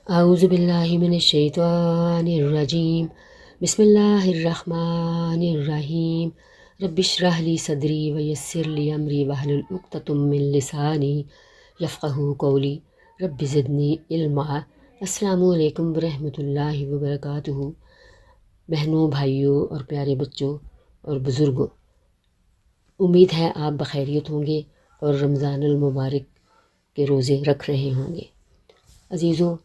اعوذ باللہ من الشیطان الرجیم، بسم اللہ الرحمن الرحیم، رب اشرح لی صدری ویسر لی امری واحلل عقدۃ من لسانی یفقہوا قولی، رب زدنی علما۔ السلام علیکم ورحمۃ اللہ وبرکاتہ۔ بہنوں، بھائیوں اور پیارے بچوں اور بزرگوں، امید ہے آپ بخیریت ہوں گے اور رمضان المبارک کے روزے رکھ رہے ہوں گے۔ عزیزو،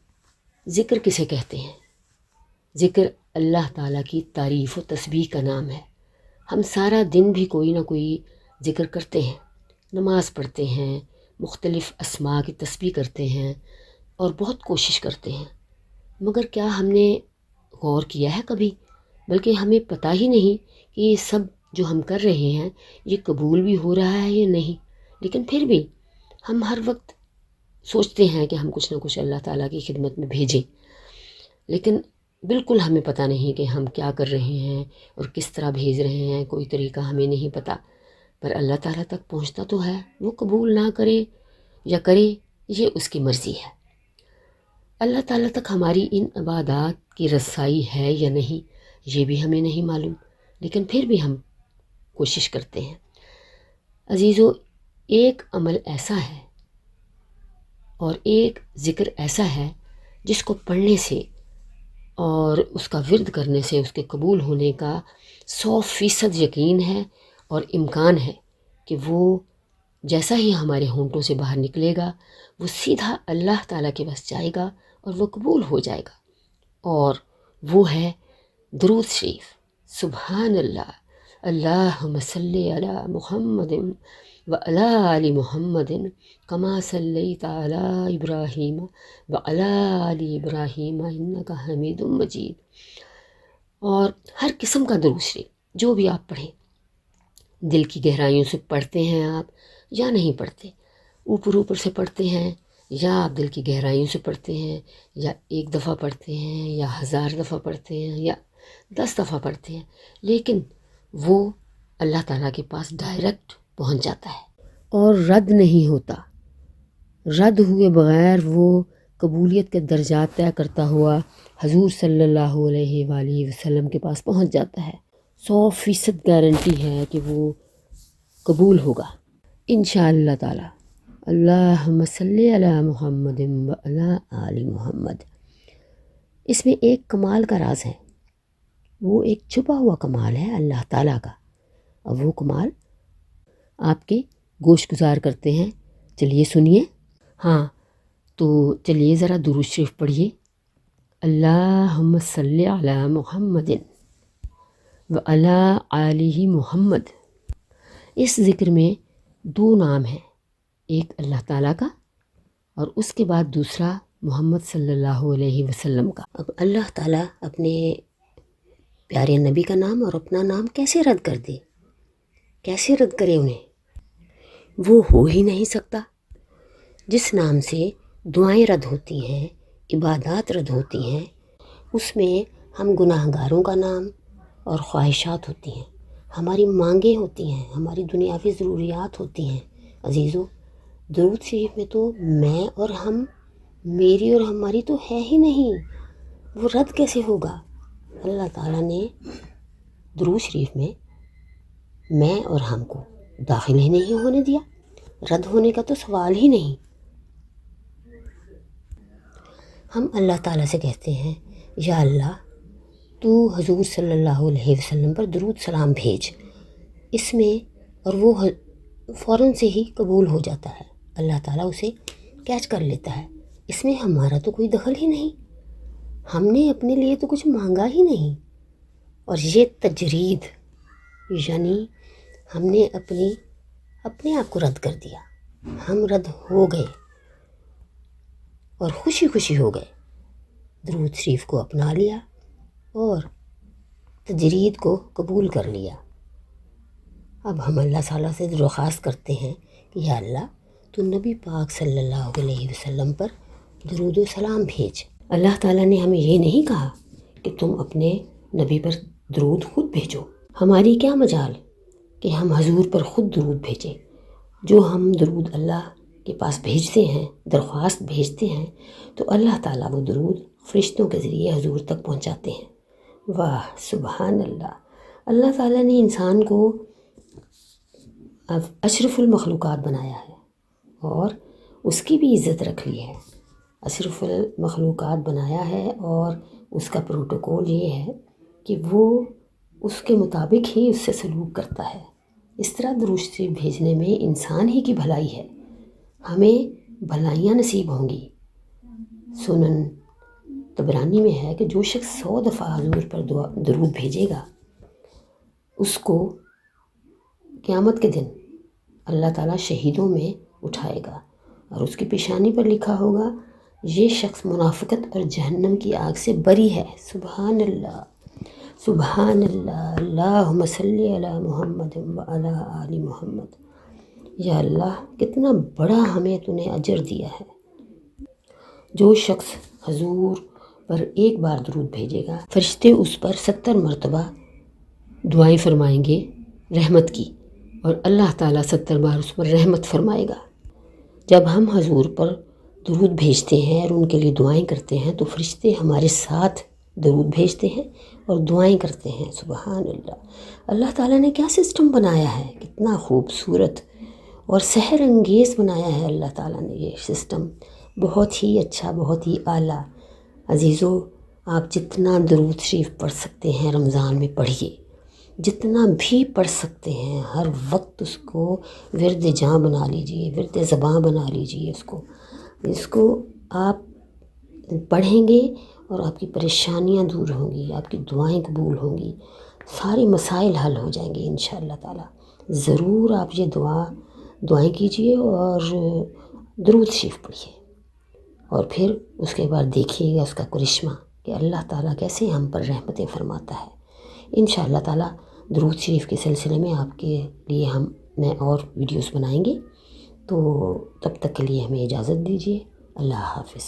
ذکر کسے کہتے ہیں؟ ذکر اللہ تعالیٰ کی تعریف و تسبیح کا نام ہے۔ ہم سارا دن بھی کوئی نہ کوئی ذکر کرتے ہیں، نماز پڑھتے ہیں، مختلف اسماء کی تسبیح کرتے ہیں اور بہت کوشش کرتے ہیں، مگر کیا ہم نے غور کیا ہے کبھی؟ بلکہ ہمیں پتہ ہی نہیں کہ یہ سب جو ہم کر رہے ہیں یہ قبول بھی ہو رہا ہے یا نہیں۔ لیکن پھر بھی ہم ہر وقت سوچتے ہیں کہ ہم کچھ نہ کچھ اللہ تعالیٰ کی خدمت میں بھیجیں، لیکن بالکل ہمیں پتہ نہیں کہ ہم کیا کر رہے ہیں اور کس طرح بھیج رہے ہیں، کوئی طریقہ ہمیں نہیں پتہ۔ پر اللہ تعالیٰ تک پہنچتا تو ہے، وہ قبول نہ کرے یا کرے یہ اس کی مرضی ہے۔ اللہ تعالیٰ تک ہماری ان عبادات کی رسائی ہے یا نہیں یہ بھی ہمیں نہیں معلوم، لیکن پھر بھی ہم کوشش کرتے ہیں۔ عزیزو، ایک عمل ایسا ہے اور ایک ذکر ایسا ہے جس کو پڑھنے سے اور اس کا ورد کرنے سے اس کے قبول ہونے کا 100% یقین ہے اور امکان ہے کہ وہ جیسا ہی ہمارے ہونٹوں سے باہر نکلے گا وہ سیدھا اللہ تعالیٰ کے پاس جائے گا اور وہ قبول ہو جائے گا، اور وہ ہے درود شریف۔ سبحان اللہ، اللہم صلی علی محمد وعلی آل محمد کما صلیت علی ابراہیم وعلی آل ابراہیم انک حمید مجید۔ اور ہر قسم کا درود شریف جو بھی آپ پڑھیں، دل کی گہرائیوں سے پڑھتے ہیں آپ یا نہیں پڑھتے، اوپر سے پڑھتے ہیں یا آپ دل کی گہرائیوں سے پڑھتے ہیں، یا ایک دفعہ پڑھتے ہیں یا 1000 دفعہ پڑھتے ہیں یا 10 دفعہ پڑھتے ہیں، لیکن وہ اللہ تعالیٰ کے پاس ڈائریکٹ پہنچ جاتا ہے اور رد نہیں ہوتا۔ رد ہوئے بغیر وہ قبولیت کے درجات طے کرتا ہوا حضور صلی اللہ علیہ وآلہ وسلم کے پاس پہنچ جاتا ہے۔ 100% گارنٹی ہے کہ وہ قبول ہوگا انشاءاللہ تعالی۔ اللہم صلی علی محمد وعلی آل محمد۔ اس میں ایک کمال کا راز ہے، وہ ایک چھپا ہوا کمال ہے اللہ تعالیٰ کا، اور وہ کمال آپ کے گوش گزار کرتے ہیں۔ چلیے سنیے۔ ہاں تو چلیے ذرا درود شریف پڑھیے۔ اللہم صلی علی محمد وعلی آلہ محمد۔ اس ذکر میں 2 نام ہیں، ایک اللہ تعالیٰ کا اور اس کے بعد دوسرا محمد صلی اللہ علیہ وسلم کا۔ اب اللہ تعالیٰ اپنے پیارے نبی کا نام اور اپنا نام کیسے رد کر دے؟ کیسے رد کرے انہیں؟ وہ ہو ہی نہیں سکتا۔ جس نام سے دعائیں رد ہوتی ہیں، عبادات رد ہوتی ہیں، اس میں ہم گناہ گاروں کا نام اور خواہشات ہوتی ہیں، ہماری مانگیں ہوتی ہیں، ہماری دنیاوی ضروریات ہوتی ہیں۔ عزیزو، درود شریف میں تو میں اور ہم، میری اور ہماری تو ہے ہی نہیں، وہ رد کیسے ہوگا؟ اللہ تعالیٰ نے درود شریف میں میں اور ہم کو داخل ہی نہیں ہونے دیا، رد ہونے کا تو سوال ہی نہیں۔ ہم اللہ تعالیٰ سے کہتے ہیں یا اللہ تو حضور صلی اللہ علیہ وسلم پر درود سلام بھیج، اس میں، اور وہ فوراً سے ہی قبول ہو جاتا ہے، اللہ تعالیٰ اسے کیچ کر لیتا ہے، اس میں ہمارا تو کوئی دخل ہی نہیں، ہم نے اپنے لیے تو کچھ مانگا ہی نہیں۔ اور یہ تجرید، یعنی ہم نے اپنے آپ کو رد کر دیا، ہم رد ہو گئے اور خوشی خوشی ہو گئے، درود شریف کو اپنا لیا اور تجرید کو قبول کر لیا۔ اب ہم اللہ تعالیٰ سے درخواست کرتے ہیں کہ یا اللہ تو نبی پاک صلی اللہ علیہ وسلم پر درود و سلام بھیج۔ اللہ تعالیٰ نے ہمیں یہ نہیں کہا کہ تم اپنے نبی پر درود خود بھیجو، ہماری کیا مجال کہ ہم حضور پر خود درود بھیجیں۔ جو ہم درود اللہ کے پاس بھیجتے ہیں، درخواست بھیجتے ہیں، تو اللہ تعالیٰ وہ درود فرشتوں کے ذریعے حضور تک پہنچاتے ہیں۔ واہ سبحان اللہ! اللہ تعالیٰ نے انسان کو اشرف المخلوقات بنایا ہے اور اس کی بھی عزت رکھ لی ہے۔ اشرف المخلوقات بنایا ہے اور اس کا پروٹوکول یہ ہے کہ وہ اس کے مطابق ہی اس سے سلوک کرتا ہے۔ اس طرح درود شریف بھیجنے میں انسان ہی کی بھلائی ہے، ہمیں بھلائیاں نصیب ہوں گی۔ سنن طبرانی میں ہے کہ جو شخص 100 دفعہ حضور پر درود بھیجے گا، اس کو قیامت کے دن اللہ تعالیٰ شہیدوں میں اٹھائے گا اور اس کی پیشانی پر لکھا ہوگا یہ شخص منافقت اور جہنم کی آگ سے بری ہے۔ سبحان اللہ سبحان اللہ، اللہم صلی علی محمد وعلی آل محمد۔ یا اللہ کتنا بڑا ہمیں تو نے اجر دیا ہے۔ جو شخص حضور پر ایک بار درود بھیجے گا، فرشتے اس پر 70 مرتبہ دعائیں فرمائیں گے رحمت کی، اور اللہ تعالیٰ 70 بار اس پر رحمت فرمائے گا۔ جب ہم حضور پر درود بھیجتے ہیں اور ان کے لیے دعائیں کرتے ہیں تو فرشتے ہمارے ساتھ درود بھیجتے ہیں اور دعائیں کرتے ہیں۔ سبحان اللہ! اللہ تعالیٰ نے کیا سسٹم بنایا ہے، کتنا خوبصورت اور سحر انگیز بنایا ہے اللہ تعالیٰ نے یہ سسٹم، بہت ہی اچھا، بہت ہی اعلیٰ۔ عزیزو، آپ جتنا درود شریف پڑھ سکتے ہیں رمضان میں پڑھیے، جتنا بھی پڑھ سکتے ہیں، ہر وقت اس کو ورد جاں بنا لیجئے، ورد زباں بنا لیجئے۔ اس کو آپ پڑھیں گے اور آپ کی پریشانیاں دور ہوں گی، آپ کی دعائیں قبول ہوں گی، سارے مسائل حل ہو جائیں گے انشاءاللہ تعالیٰ۔ ضرور آپ یہ دعائیں کیجئے اور درود شریف پڑھیے، اور پھر اس کے بعد دیکھیے گا اس کا کرشمہ کہ اللہ تعالیٰ کیسے ہم پر رحمتیں فرماتا ہے۔ انشاءاللہ تعالیٰ درود شریف کے سلسلے میں آپ کے لیے ہم اور ویڈیوز بنائیں گے، تو تب تک کے لیے ہمیں اجازت دیجیے۔ اللہ حافظ۔